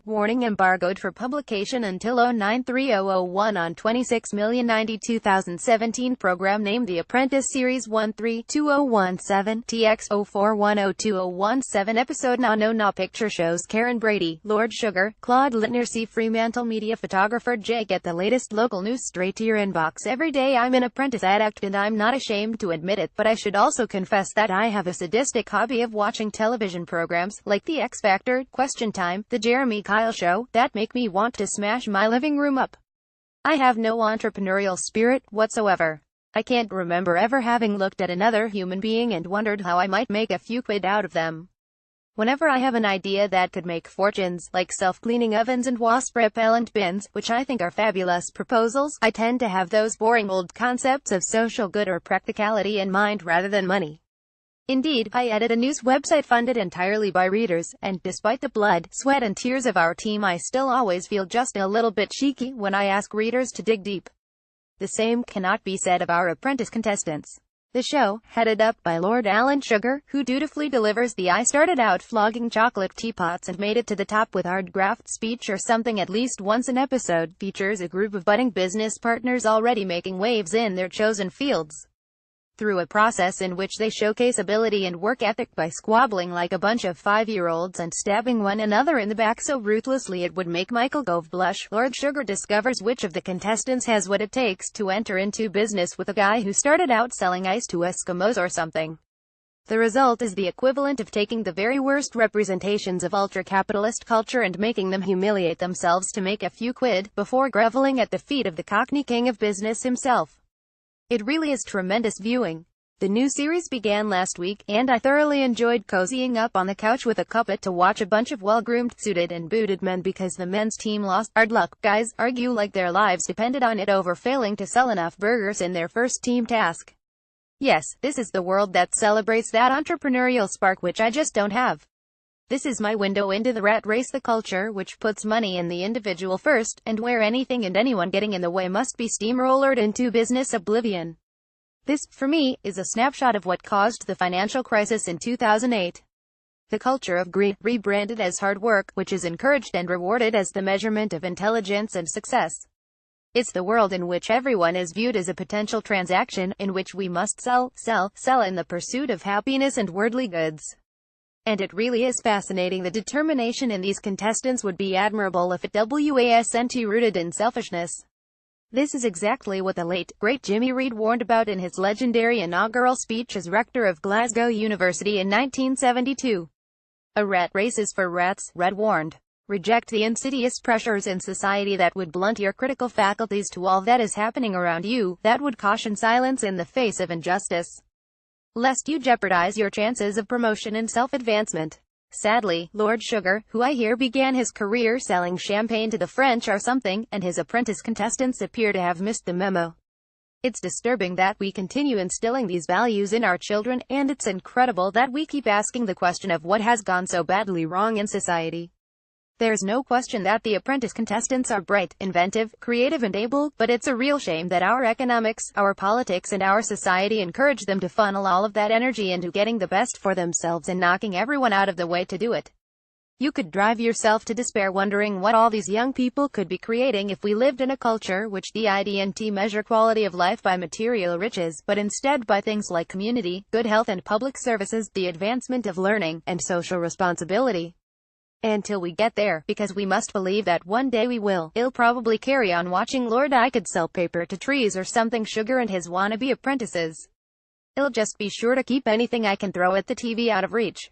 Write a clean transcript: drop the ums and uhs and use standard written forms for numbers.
Warning: embargoed for publication until 09/30/01 on 26,092,017. Program name: The Apprentice Series 13-2017 TX 04102017. Episode No. Picture shows Karen Brady, Lord Sugar, Claude Littner. C. Fremantle Media photographer J. Get the latest local news straight to your inbox every day. I'm an Apprentice addict and I'm not ashamed to admit it, but I should also confess that I have a sadistic hobby of watching television programs, like The X Factor, Question Time, The Jeremy Kyle Show, that make me want to smash my living room up. I have no entrepreneurial spirit whatsoever. I can't remember ever having looked at another human being and wondered how I might make a few quid out of them. Whenever I have an idea that could make fortunes, like self-cleaning ovens and wasp repellent bins, which I think are fabulous proposals, I tend to have those boring old concepts of social good or practicality in mind rather than money. Indeed, I edit a news website funded entirely by readers, and despite the blood, sweat and tears of our team, I still always feel just a little bit cheeky when I ask readers to dig deep. The same cannot be said of our Apprentice contestants. The show, headed up by Lord Alan Sugar, who dutifully delivers the "I started out flogging chocolate teapots and made it to the top with hard graft" speech or something at least once an episode, features a group of budding business partners already making waves in their chosen fields. Through a process in which they showcase ability and work ethic by squabbling like a bunch of 5-year-olds and stabbing one another in the back so ruthlessly it would make Michael Gove blush, Lord Sugar discovers which of the contestants has what it takes to enter into business with a guy who started out selling ice to Eskimos or something. The result is the equivalent of taking the very worst representations of ultra-capitalist culture and making them humiliate themselves to make a few quid, before groveling at the feet of the Cockney king of business himself. It really is tremendous viewing. The new series began last week, and I thoroughly enjoyed cozying up on the couch with a cuppa to watch a bunch of well-groomed, suited and booted men because the men's team lost. Hard luck, guys, argue like their lives depended on it over failing to sell enough burgers in their first team task. Yes, this is the world that celebrates that entrepreneurial spark which I just don't have. This is my window into the rat race, the culture which puts money and the individual first, and where anything and anyone getting in the way must be steamrollered into business oblivion. This, for me, is a snapshot of what caused the financial crisis in 2008. The culture of greed, rebranded as hard work, which is encouraged and rewarded as the measurement of intelligence and success. It's the world in which everyone is viewed as a potential transaction, in which we must sell in the pursuit of happiness and worldly goods. And it really is fascinating. The determination in these contestants would be admirable if it wasn't rooted in selfishness. This is exactly what the late, great Jimmy Reed warned about in his legendary inaugural speech as rector of Glasgow University in 1972. A rat race is for rats, Reed warned. Reject the insidious pressures in society that would blunt your critical faculties to all that is happening around you, that would caution silence in the face of injustice, lest you jeopardize your chances of promotion and self-advancement. Sadly, Lord Sugar, who I hear began his career selling champagne to the French or something, and his Apprentice contestants appear to have missed the memo. It's disturbing that we continue instilling these values in our children, and it's incredible that we keep asking the question of what has gone so badly wrong in society. There's no question that the Apprentice contestants are bright, inventive, creative and able, but it's a real shame that our economics, our politics and our society encourage them to funnel all of that energy into getting the best for themselves and knocking everyone out of the way to do it. You could drive yourself to despair wondering what all these young people could be creating if we lived in a culture which didn't measure quality of life by material riches, but instead by things like community, good health and public services, the advancement of learning, and social responsibility. Until we get there, because we must believe that one day we will, I'll probably carry on watching Lord I Could Sell Paper to Trees or something, Sugar and his wannabe apprentices. I'll just be sure to keep anything I can throw at the TV out of reach.